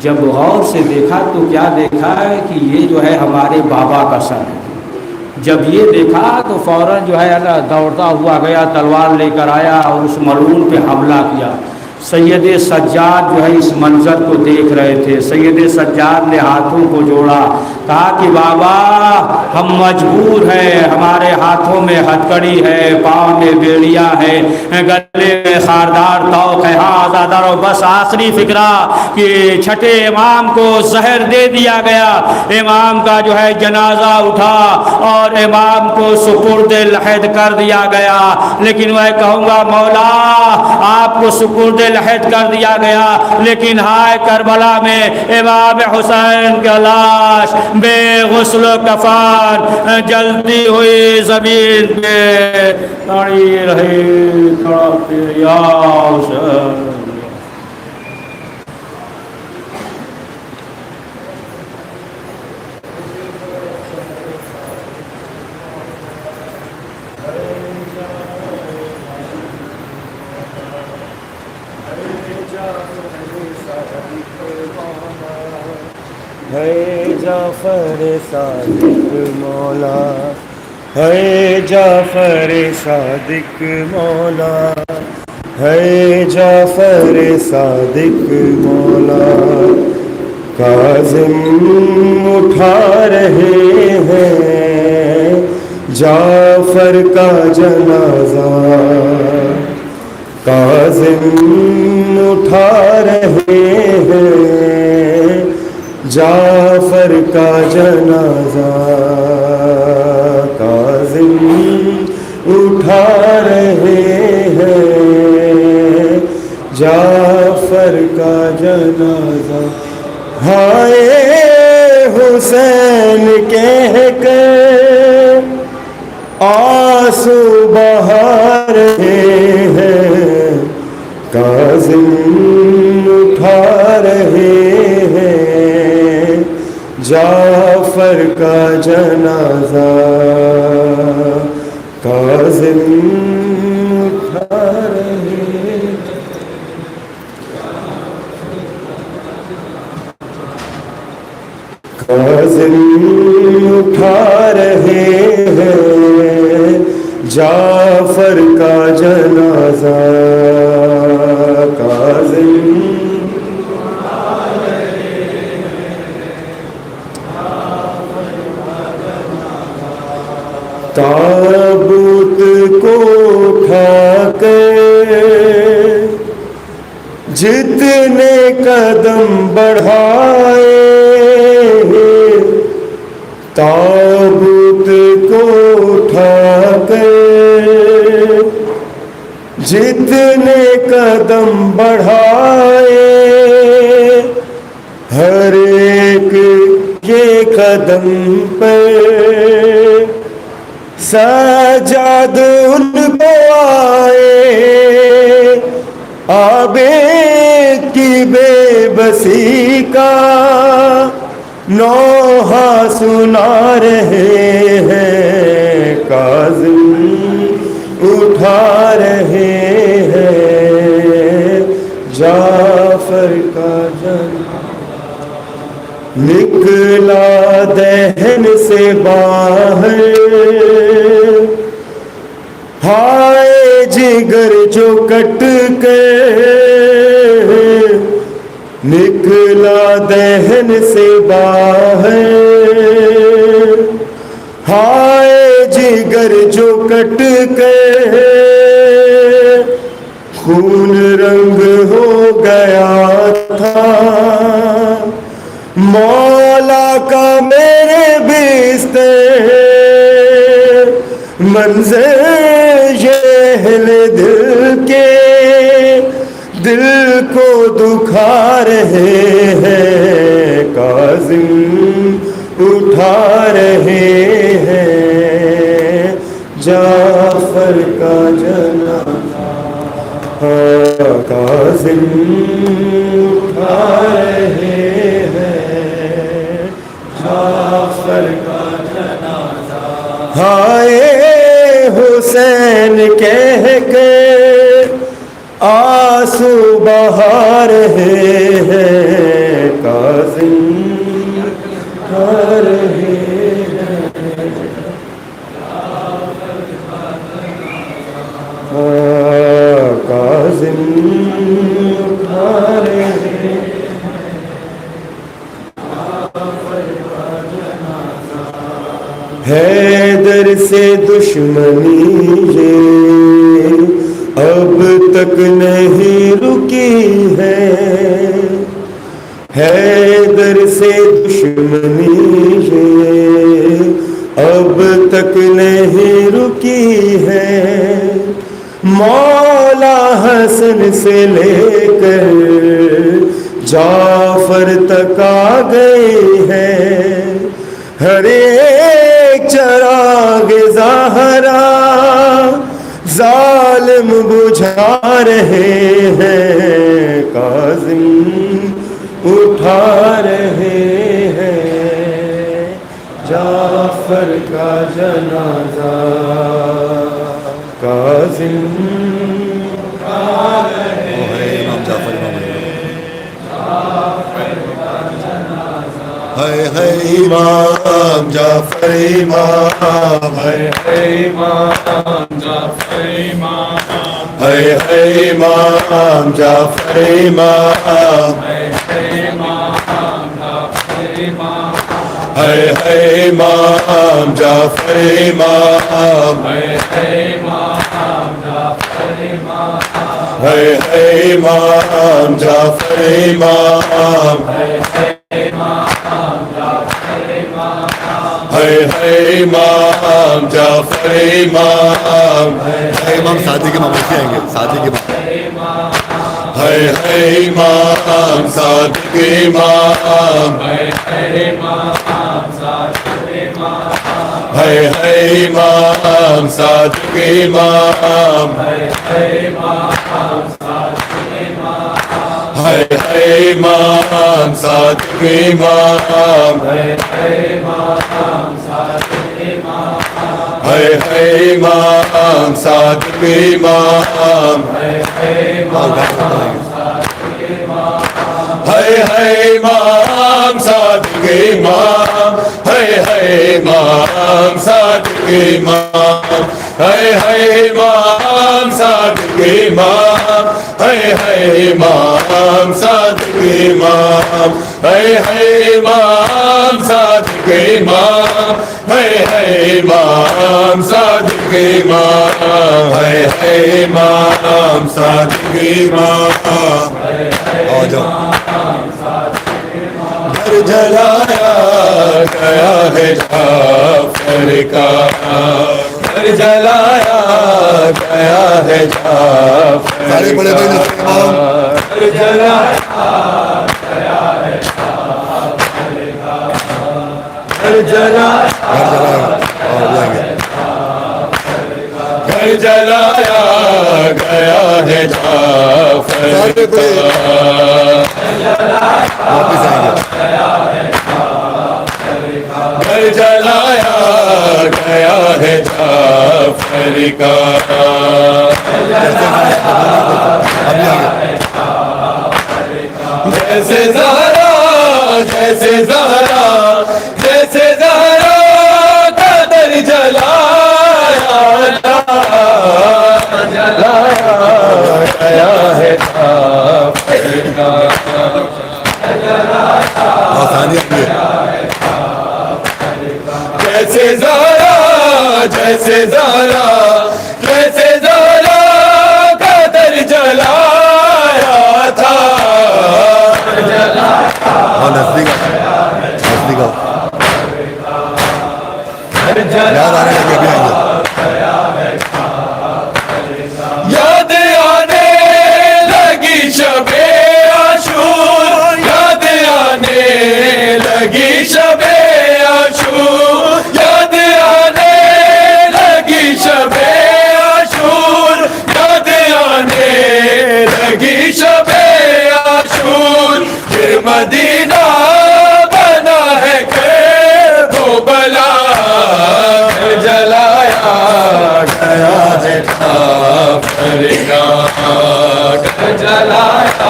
S3: جب غور سے دیکھا تو کیا دیکھا ہے کہ یہ جو ہے ہمارے بابا کا سر ہے. جب یہ دیکھا تو فوراً جو ہے دوڑتا ہوا گیا، تلوار لے کر آیا اور اس ملعون پہ حملہ کیا. سید سجاد جو ہے اس منظر کو دیکھ رہے تھے. سید سجاد نے ہاتھوں کو جوڑا، کہا کہ بابا ہم مجبور ہیں، ہمارے ہاتھوں میں ہتھکڑی ہے، پاؤں میں بیڑیاں ہے، گلے میں خاردار توق ہے. ہاں آزادارو، بس آخری فکرہ کہ چھٹے امام کو زہر دے دیا گیا. امام کا جو ہے جنازہ اٹھا اور امام کو سپرد لحد کر دیا گیا. لیکن میں کہوں گا مولا آپ کو سپرد لحد کر دیا گیا، لیکن ہائے کربلا میں امام حسین کا لاش بے غسل و کفن جلتی ہوئی زمین پہ پڑی رہی. یا حسین
S4: ہے جعفر صادق مولا، ہے جعفر صادق مولا، ہے جعفر صادق مولا. کاظم اٹھا رہے ہیں جعفر کا جنازہ، کاظم اٹھا رہے ہیں جعفر کا جنازہ، کاظم اٹھا رہے ہیں جعفر کا جنازہ. ہائے حسین کہہ کر آنسو بہا رہے ہیں، کاظم اٹھا رہے ہیں جعفر کا جنازہ، کاظم اٹھا رہے ہیں. کاظم اٹھا رہے ہیں جعفر کا جنازہ، کاظم اٹھا رہے ہیں جعفر کا جنازہ. تابوت کو اٹھا کر جتنے قدم بڑھائے، تابوت کو اٹھا کر جتنے قدم بڑھائے، ہر ایک کے قدم پر سجاد ان کو آئے. عابد کی بے بسی کا نوحہ سنا رہے ہیں، کاظم اٹھا رہے ہیں جعفر کا جنازہ. نکلا دہن سے باہر ہائے جگر جو کٹ کے نکلا دہن سے باہر، ہائے جگر جو کٹ کے خون رنگ ہو گیا تھا، مولا کا میرے بستر منظر یہ اہل دل کے دل کو دکھا رہے ہیں، کاظم اٹھا رہے ہیں جعفر کا جنازہ، کاظم اٹھا رہے ہیں جعفر کا جنازہ، ہائے حسین کہہ کے آنسو بہا رہے ہیں، کاظم اٹھا رہے ہیں کاظم اٹھا رہے ہیں حیدر سے دشمنی یہ اب تک نہیں رکی ہے، حیدر سے دشمنی یہ اب تک نہیں رکی ہے، مولا حسن سے لے کر جعفر تک آ گئی ہے، ہر ایک چراغ زہرا ظالم بجھا رہے ہیں، کاظم اٹھا رہے ہیں جعفر کا جنازہ، کاظم اٹھا رہے ہیں ہے امام جعفر امام، ہے امام جعفر امام، ہے امام جعفر امام، ہے امام جعفر امام، ہے امام جعفر امام، ہے امام جعفر امام، ہے امام جعفر امام، امام جعفر امام،
S5: امام صادق امام ایسے آئیں گے، صادق امام،
S4: امام صادق امام، امام صادق امام، امام صادق امام، امام صادق امام، امام صادق امام، امام صادق امام، امام صادق امام، امام صادق امام، امام صادق امام، امام صادق امام، امام صادق امام،
S5: آ جاؤ
S4: گھر جلایا گیا ہے جعفر کا، گھر جلایا گیا ہے جعفر
S5: سارے بڑے بھائی نصر امام،
S4: گھر جلایا گیا ہے جعفر کا، گھر جلایا گھر جلایا گیا ہے جعفر کا،
S5: واپس آئیں گے،
S4: گھر جلایا گیا ہے جعفر کا، جیسے زہرا جیسے زہرا جیسے زہرا کا در جلایا
S3: گیا ہے جعفر کا
S5: آسانی آئی ہے
S3: جیسے زہرا جیسے زہرا جیسے زہرا کا در جلایا تھا
S5: ہاں نزدیک نزدیک یاد آنے لگے ابھی آئیں گے
S3: یاد آنے لگی شب عاشور یاد آنے لگی شب عاشور یاد آنے لگی شب عاشور یاد آنے لگی شب عاشور پھر مدینہ بنا ہے کربلا جلایا گیا ہے جعفر کا جلایا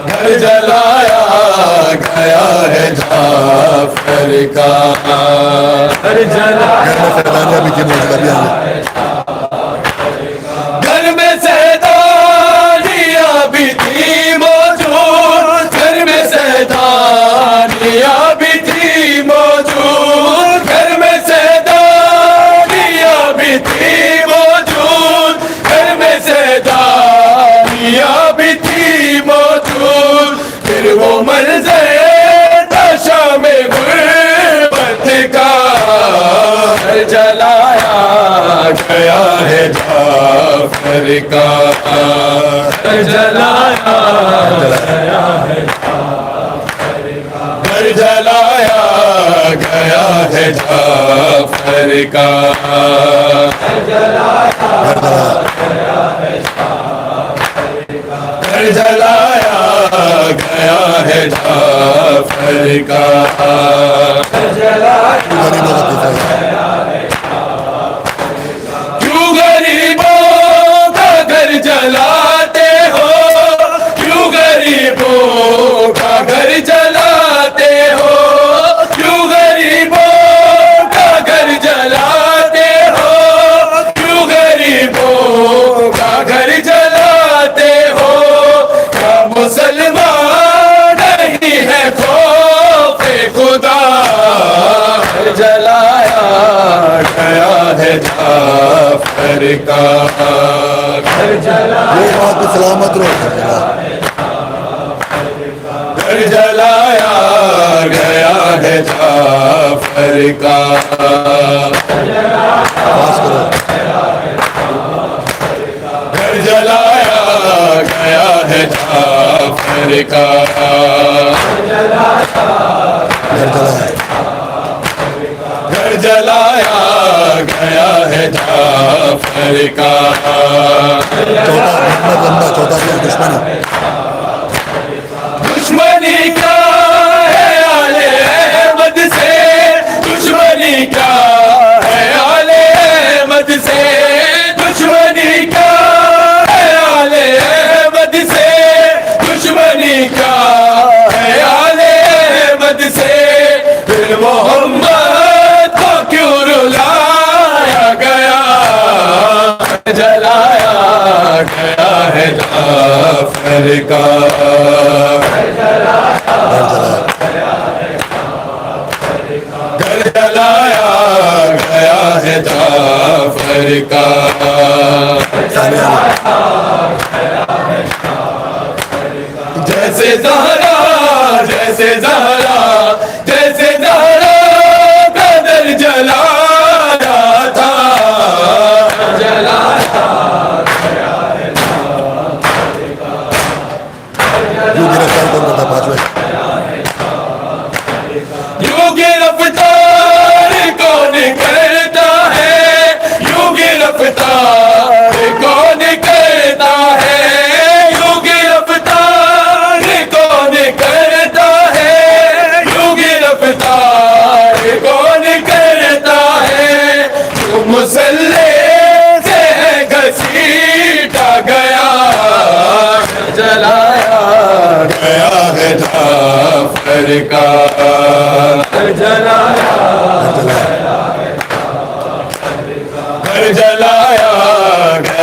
S3: گھر جلایا گیا ہے جعفر کا گھر
S5: سیدانیہ بھی تھی موجودہ بھی آئیں گے
S3: گھر میں سیدانیاں بھی تھی موجود گھر میں سیدانیاں بھی تھی موجود گھر میں سیدانیاں بھی تھی موجود گھر میں سیدانیاں بھی تھی موجود پھر وہ منظر تھا شام غربت کا جلایا گیا ہے جعفر کا جلایا گیا ہے گھر جلایا گیا ہے جعفر کا گھر جلایا گیا ہے جعفر کا کیوں غریبوں کا گھر جلاتے ہو کیوں غریبوں کا گھر جلاتے ہو کیوں غریبوں کا گھر جلاتے ہو کیوں غریبوں کا گھر جلاتے ہو کیا مسلمان نہیں ہے خوف خدا جلایا گیا ہے جعفر کا گھر
S5: وہ بات پہ سلامت رہو
S3: گھر جلایا گیا ہے جعفر کا
S5: پاس کرو
S3: گھر جلایا گیا ہے جعفر کا
S5: گھر
S3: گھر
S5: جلایا
S3: جلایا گیا ہے جعفر کا
S5: چوتھا محمد لمبا چوتھا بھی دشمنی
S3: دشمنی کا ہے آل احمد سے دشمنی کا ہے آل احمد سے دشمنی کا ہے آل احمد سے دشمنی کا ہے آل احمد سے پھر محمد کو کیوں رلایا گیا جلایا گیا ہے جعفر کا گھر جلایا گیا ہے جعفر کا جیسے زہرا جیسے زہرا جیسے زہرا کا در جلایا تھا جلایا
S5: جو گرفتار کون کرتا پانچویں
S3: یوں گرفتار کون کرتا ہے یوں گرفتار کون کرتا ہے یوں گرفتار کون کرتا ہے یوں گرفتار کون کرتا ہے جو مسلح سے گھسیٹا گیا جلایا گیا ہے جعفر کا جلایا گھر جلایا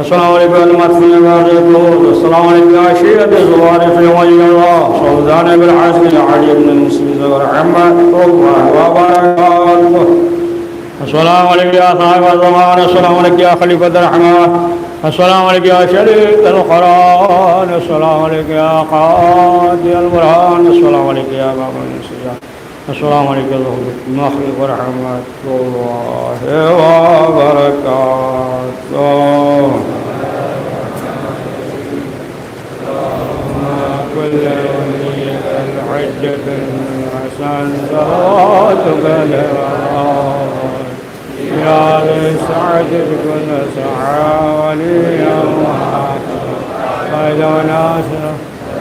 S3: السلام عليكم يا المدفون والرسول السلام عليكم يا شيعة الزوارق ولي الله سلطان بالحسن علي بن المسلم ورحمة الله وبركاته السلام عليكم يا صاحب الزمان السلام عليكم يا خليفة الرحمن السلام عليكم يا شريك القرآن السلام عليكم يا قاضي البرهان السلام عليكم يا باب النسيان السلام عليكم يا المخلوق ورحمة الله وبركاته كل ولي الحجة الحسن صلاتك لله يا لسعد كل سعى وليا خير وناصر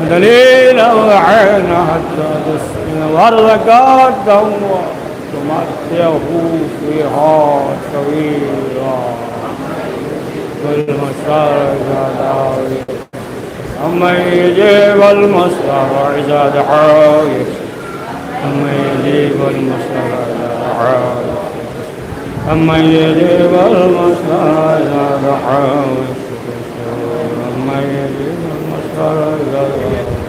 S3: دليلا وعينا حتى تسكن ورزقات دموع تمتعه فيها طويلا والمسار داوي أما يجيب المسار إذا دعاك أما يجيب المسار إذا دعاك أما يجيب المسار إذا دعاك أما يجيب المسار إذا دعاك